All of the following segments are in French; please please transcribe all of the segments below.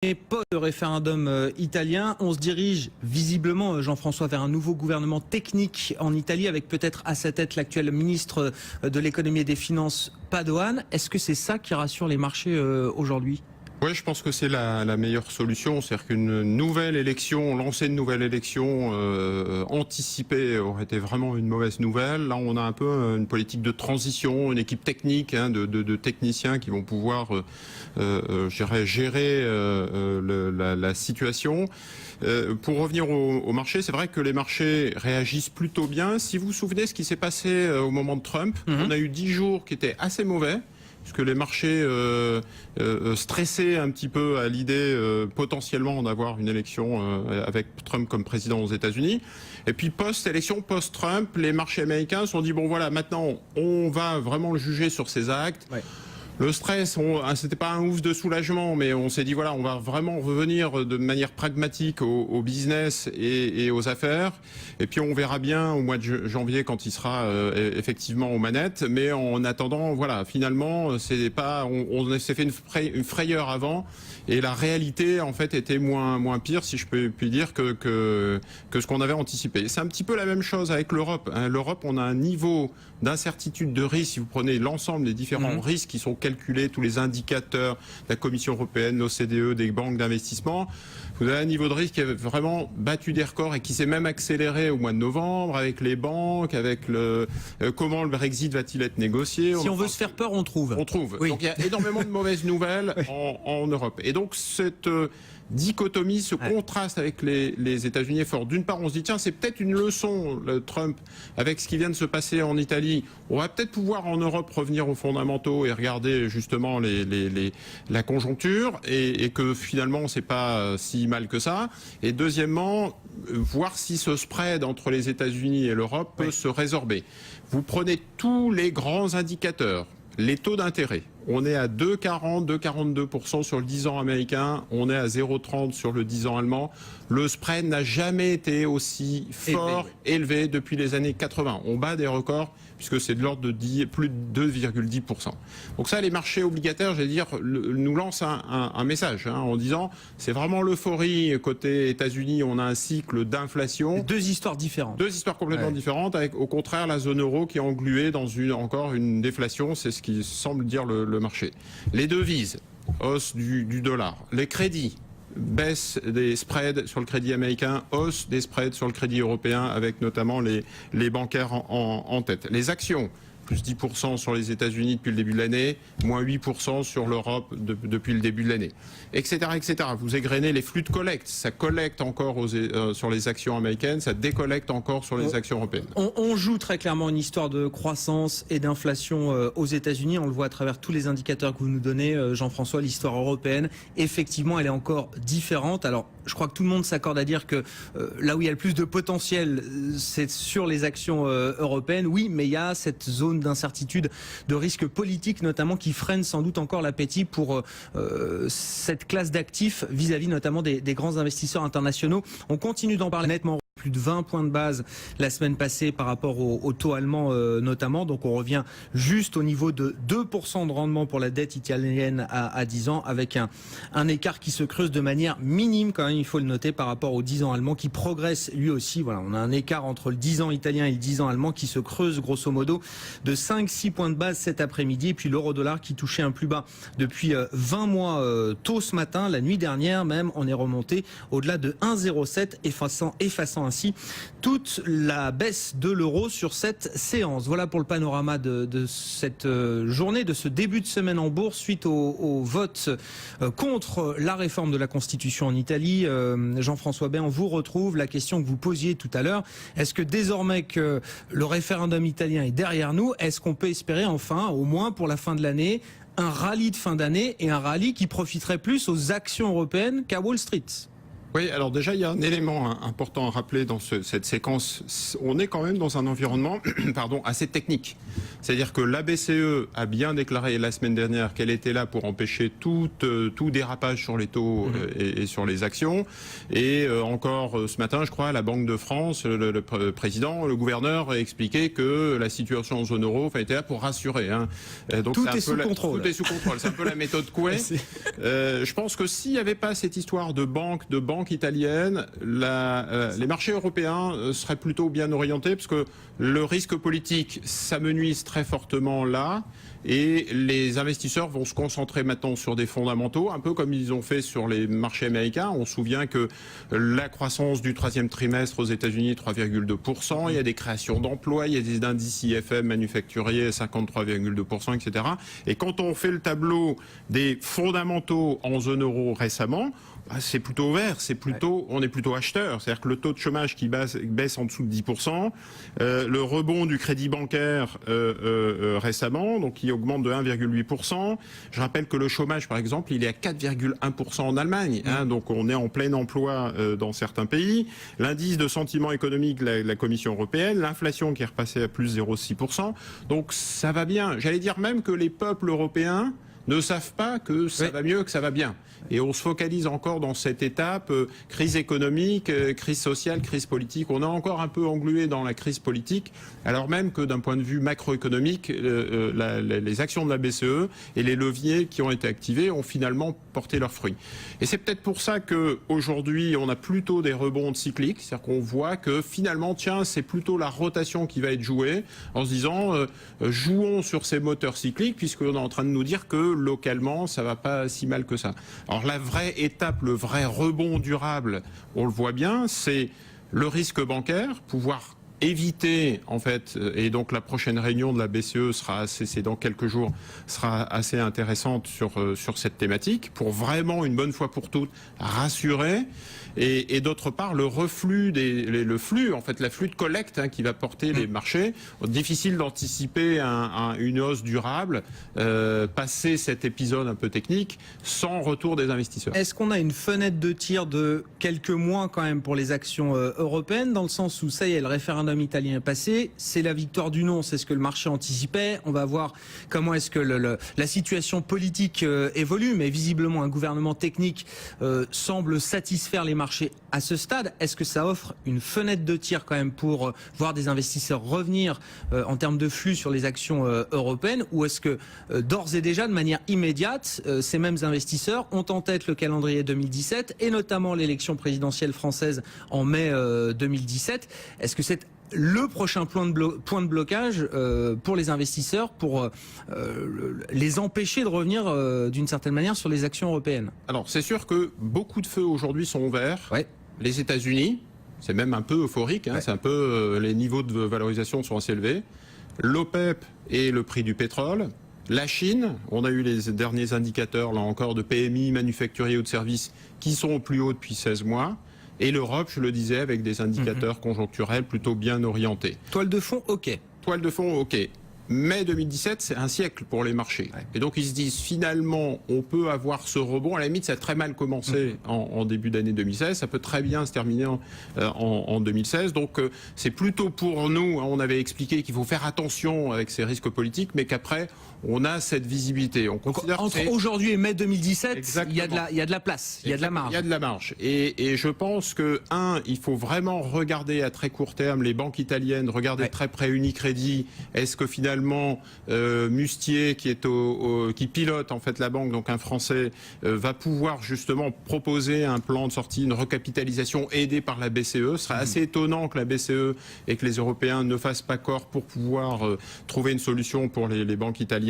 Et post-référendum italien, on se dirige visiblement, Jean-François, vers un nouveau gouvernement technique en Italie, avec peut-être à sa tête l'actuel ministre de l'économie et des finances, Padoan. Est-ce que c'est ça qui rassure les marchés aujourd'hui ? Oui, je pense que c'est la meilleure solution. C'est-à-dire qu'une nouvelle élection, lancer une nouvelle élection anticipée aurait été vraiment une mauvaise nouvelle. Là, on a un peu une politique de transition, une équipe technique de techniciens qui vont pouvoir gérer la situation. Pour revenir au marché, c'est vrai que les marchés réagissent plutôt bien. Si vous vous souvenez ce qui s'est passé au moment de Trump, on a eu 10 jours qui étaient assez mauvais, puisque les marchés stressaient un petit peu à l'idée potentiellement d'avoir une élection avec Trump comme président aux États-Unis. Et puis post-élection, post-Trump, les marchés américains se sont dit, bon voilà, maintenant on va vraiment le juger sur ses actes. Ouais. Le stress, c'était pas un ouf de soulagement, mais on s'est dit voilà, on va vraiment revenir de manière pragmatique au business et aux affaires. Et puis on verra bien au mois de janvier quand il sera effectivement aux manettes. Mais en attendant, voilà, finalement, c'est pas, on s'est fait une frayeur avant, et la réalité en fait était moins pire, si je puis dire, que ce qu'on avait anticipé. C'est un petit peu la même chose avec l'Europe. L'Europe, on a un niveau d'incertitude de risque. Si vous prenez l'ensemble des différents risques qui sont calculés, tous les indicateurs de la Commission européenne, l'OCDE, des banques d'investissement, vous avez un niveau de risque qui a vraiment battu des records et qui s'est même accéléré au mois de novembre avec les banques, avec comment le Brexit va-t-il être négocié. Si on veut se faire peur, on trouve. On trouve. Oui. Donc il y a énormément de mauvaises nouvelles en Europe. Et donc cette dichotomie, ce contraste avec les États-Unis est fort. D'une part, on se dit, tiens, c'est peut-être une leçon, Trump, avec ce qui vient de se passer en Italie. On va peut-être pouvoir en Europe revenir aux fondamentaux et regarder justement la conjoncture, et que finalement, c'est pas si mal que ça. Et deuxièmement, voir si ce spread entre les États-Unis et l'Europe peut se résorber. Vous prenez tous les grands indicateurs, les taux d'intérêt. On est à 2,40, 2,42% sur le 10 ans américain. On est à 0,30 sur le 10 ans allemand. Le spread n'a jamais été aussi fort, élevé depuis les années 80. On bat des records puisque c'est de l'ordre de plus de 2,10%. Donc ça, les marchés obligataires, j'allais dire, nous lancent un message en disant, c'est vraiment l'euphorie côté États-Unis. On a un cycle d'inflation. Deux histoires différentes. Deux histoires complètement différentes, avec au contraire la zone euro qui est engluée dans encore une déflation. C'est ce qui semble dire le marché. Les devises, hausse du dollar. Les crédits, baisse des spreads sur le crédit américain, hausse des spreads sur le crédit européen, avec notamment les bancaires en tête. Les actions, plus 10% sur les États-Unis depuis le début de l'année, moins 8% sur l'Europe depuis le début de l'année, etc., etc. Vous égrenez les flux de collecte. Ça collecte encore sur les actions américaines, ça décollecte encore sur les actions européennes. On joue très clairement une histoire de croissance et d'inflation aux États-Unis. On le voit à travers tous les indicateurs que vous nous donnez, Jean-François. L'histoire européenne, effectivement, elle est encore différente. Alors, je crois que tout le monde s'accorde à dire que là où il y a le plus de potentiel, c'est sur les actions européennes. Oui, mais il y a cette zone d'incertitude, de risque politique notamment, qui freine sans doute encore l'appétit pour cette classe d'actifs vis-à-vis notamment des grands investisseurs internationaux. On continue d'en parler nettement. Plus de 20 points de base la semaine passée par rapport au taux allemand notamment. Donc on revient juste au niveau de 2% de rendement pour la dette italienne à 10 ans, avec un écart qui se creuse de manière minime quand même, il faut le noter, par rapport au 10 ans allemand qui progresse lui aussi. Voilà, on a un écart entre le 10 ans italien et le 10 ans allemand qui se creuse grosso modo de 5-6 points de base cet après-midi. Et puis l'euro-dollar qui touchait un plus bas depuis 20 mois tôt ce matin. La nuit dernière même, on est remonté au-delà de 1,07, effaçant ainsi toute la baisse de l'euro sur cette séance. Voilà pour le panorama de cette journée, de ce début de semaine en bourse suite au vote contre la réforme de la Constitution en Italie. Jean-François Bain, on vous retrouve. La question que vous posiez tout à l'heure, est-ce que désormais que le référendum italien est derrière nous, est-ce qu'on peut espérer enfin, au moins pour la fin de l'année, un rallye de fin d'année, et un rallye qui profiterait plus aux actions européennes qu'à Wall Street ? Oui, alors déjà, il y a un élément important à rappeler dans cette séquence. On est quand même dans un environnement assez technique. C'est-à-dire que la BCE a bien déclaré la semaine dernière qu'elle était là pour empêcher tout dérapage sur les taux et sur les actions. Et encore ce matin, je crois, la Banque de France, le président, le gouverneur a expliqué que la situation en zone euro était là pour rassurer. Donc tout est sous contrôle. Tout est sous contrôle. C'est un peu la méthode Coué. Je pense que s'il n'y avait pas cette histoire de banque italienne, les marchés européens seraient plutôt bien orientés parce que le risque politique s'amenuise très fortement là et les investisseurs vont se concentrer maintenant sur des fondamentaux, un peu comme ils ont fait sur les marchés américains. On se souvient que la croissance du troisième trimestre aux États-Unis, 3,2%, il y a des créations d'emplois, il y a des indices IFM manufacturiers, 53,2%, etc. Et quand on fait le tableau des fondamentaux en zone euro récemment, c'est plutôt vert, on est plutôt acheteur. C'est-à-dire que le taux de chômage qui baisse en dessous de 10%, le rebond du crédit bancaire récemment, donc qui augmente de 1,8%. Je rappelle que le chômage, par exemple, il est à 4,1% en Allemagne, donc on est en plein emploi dans certains pays. L'indice de sentiment économique de la Commission européenne, l'inflation qui est repassée à plus 0,6%. Donc ça va bien. J'allais dire même que les peuples européens ne savent pas que ça va mieux, que ça va bien. Et on se focalise encore dans cette étape, crise économique, crise sociale, crise politique. On est encore un peu englué dans la crise politique, alors même que d'un point de vue macroéconomique, les actions de la BCE et les leviers qui ont été activés ont finalement porté leurs fruits. Et c'est peut-être pour ça qu'aujourd'hui, on a plutôt des rebonds cycliques, c'est-à-dire qu'on voit que finalement, c'est plutôt la rotation qui va être jouée, en se disant, jouons sur ces moteurs cycliques, puisqu'on est en train de nous dire que localement, ça va pas si mal que ça. Alors la vraie étape, le vrai rebond durable, on le voit bien, c'est le risque bancaire, pouvoir éviter en fait, et donc la prochaine réunion de la BCE c'est dans quelques jours, sera assez intéressante sur cette thématique, pour vraiment une bonne fois pour toutes rassurer. Et d'autre part, le flux la flux de collecte qui va porter les marchés. Difficile d'anticiper une hausse durable, passer cet épisode un peu technique, sans retour des investisseurs. Est-ce qu'on a une fenêtre de tir de quelques mois quand même pour les actions européennes, dans le sens où ça y est, le référendum italien est passé, c'est la victoire du non, c'est ce que le marché anticipait. On va voir comment est-ce que la situation politique évolue, mais visiblement un gouvernement technique semble satisfaire les marchés à ce stade. Est-ce que ça offre une fenêtre de tir quand même pour voir des investisseurs revenir en termes de flux sur les actions européennes, ou est-ce que d'ores et déjà, de manière immédiate, ces mêmes investisseurs ont en tête le calendrier 2017 et notamment l'élection présidentielle française en mai 2017? Est-ce que c'est le prochain point de blocage pour les investisseurs, pour les empêcher de revenir d'une certaine manière sur les actions européennes? Alors c'est sûr que beaucoup de feux aujourd'hui sont verts. Ouais. Les États-Unis, c'est même un peu euphorique, c'est un peu les niveaux de valorisation sont assez élevés. L'OPEP et le prix du pétrole. La Chine, on a eu les derniers indicateurs là encore de PMI manufacturier ou de services qui sont au plus haut depuis 16 mois. Et l'Europe, je le disais, avec des indicateurs conjoncturels plutôt bien orientés. Toile de fond, ok. Toile de fond, ok. Mai 2017, c'est un siècle pour les marchés. Ouais. Et donc ils se disent, finalement, on peut avoir ce rebond. À la limite, ça a très mal commencé en début d'année 2016. Ça peut très bien se terminer en 2016. Donc c'est plutôt pour nous, on avait expliqué qu'il faut faire attention avec ces risques politiques, mais qu'après, on a cette visibilité. On considère entre aujourd'hui et mai 2017, il y a de la place, il y a de la marge. Il y a de la marge. Et je pense que, il faut vraiment regarder à très court terme les banques italiennes, regarder très près Unicredit. Est-ce que finalement, Mustier, qui pilote en fait la banque, donc un Français, va pouvoir justement proposer un plan de sortie, une recapitalisation aidée par la BCE. Ce serait assez étonnant que la BCE et que les Européens ne fassent pas corps pour pouvoir trouver une solution pour les banques italiennes.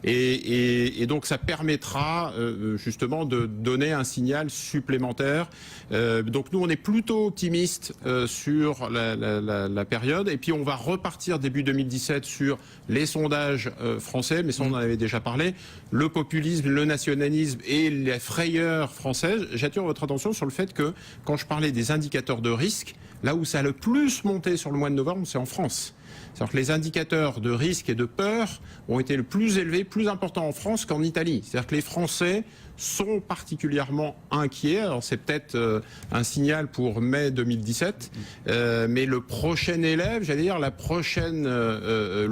Et donc ça permettra justement de donner un signal supplémentaire. Donc nous on est plutôt optimiste sur la période, et puis on va repartir début 2017 sur les sondages français, mais ça on en avait déjà parlé, le populisme, le nationalisme et les frayeurs françaises. J'attire votre attention sur le fait que quand je parlais des indicateurs de risque, là où ça a le plus monté sur le mois de novembre, c'est en France. C'est-à-dire que les indicateurs de risque et de peur ont été le plus élevés, plus importants en France qu'en Italie. C'est-à-dire que les Français sont particulièrement inquiets. Alors c'est peut-être un signal pour mai 2017, mais le prochain élève, j'allais dire le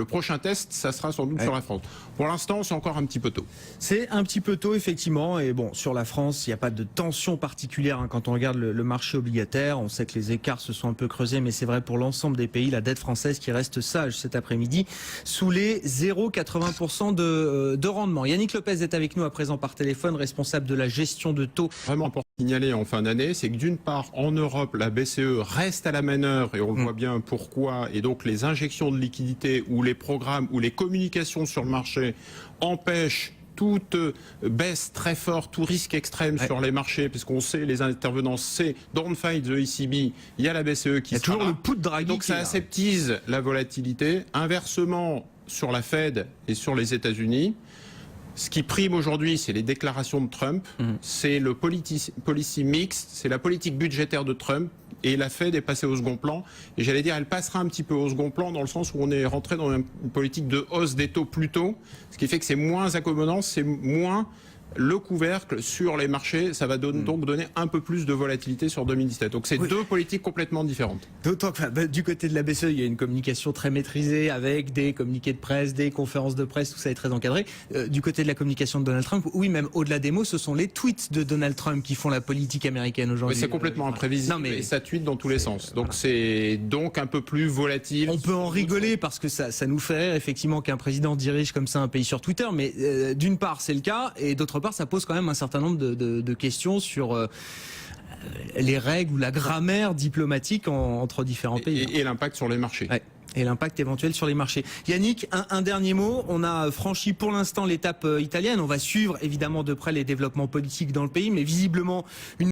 prochain test, ça sera sans doute sur la France. Pour l'instant, c'est encore un petit peu tôt. C'est un petit peu tôt, effectivement. Et bon, sur la France, il n'y a pas de tension particulière quand on regarde le marché obligataire. On sait que les écarts se sont un peu creusés, mais c'est vrai pour l'ensemble des pays. La dette française qui reste sage cet après-midi, sous les 0,80% de rendement. Yannick Lopez est avec nous à présent par téléphone, responsable de la gestion de taux. Vraiment pour signaler en fin d'année, c'est que d'une part, en Europe, la BCE reste à la manœuvre et on le voit bien pourquoi. Et donc les injections de liquidités ou les programmes ou les communications sur le marché empêchent toute baisse très forte, tout risque extrême sur les marchés, puisqu'on sait, les intervenants, c'est don't fight the ECB, il y a la BCE qui sera toujours là. le put de Draghi. Donc ça aseptise la volatilité. Inversement, sur la Fed et sur les États-Unis, ce qui prime aujourd'hui, c'est les déclarations de Trump, c'est le policy mix, c'est la politique budgétaire de Trump, et la Fed est passée au second plan. Et j'allais dire, elle passera un petit peu au second plan dans le sens où on est rentré dans une politique de hausse des taux plus tôt, ce qui fait que c'est moins accommodant, c'est moins le couvercle sur les marchés, ça va donc donner un peu plus de volatilité sur 2017. Donc c'est deux politiques complètement différentes. D'autant que du côté de la BCE, il y a une communication très maîtrisée avec des communiqués de presse, des conférences de presse, tout ça est très encadré. Du côté de la communication de Donald Trump, oui, même au-delà des mots, ce sont les tweets de Donald Trump qui font la politique américaine aujourd'hui. Mais c'est complètement imprévisible et ça tweet dans tous les sens. Donc c'est donc un peu plus volatile. On peut en rigoler parce que ça nous fait rire effectivement qu'un président dirige comme ça un pays sur Twitter, mais d'une part c'est le cas et d'autre part ça pose quand même un certain nombre de questions sur les règles ou la grammaire diplomatique entre différents pays. Et l'impact sur les marchés. Ouais. Et l'impact éventuel sur les marchés. Yannick, un dernier mot. On a franchi pour l'instant l'étape italienne. On va suivre évidemment de près les développements politiques dans le pays, mais visiblement une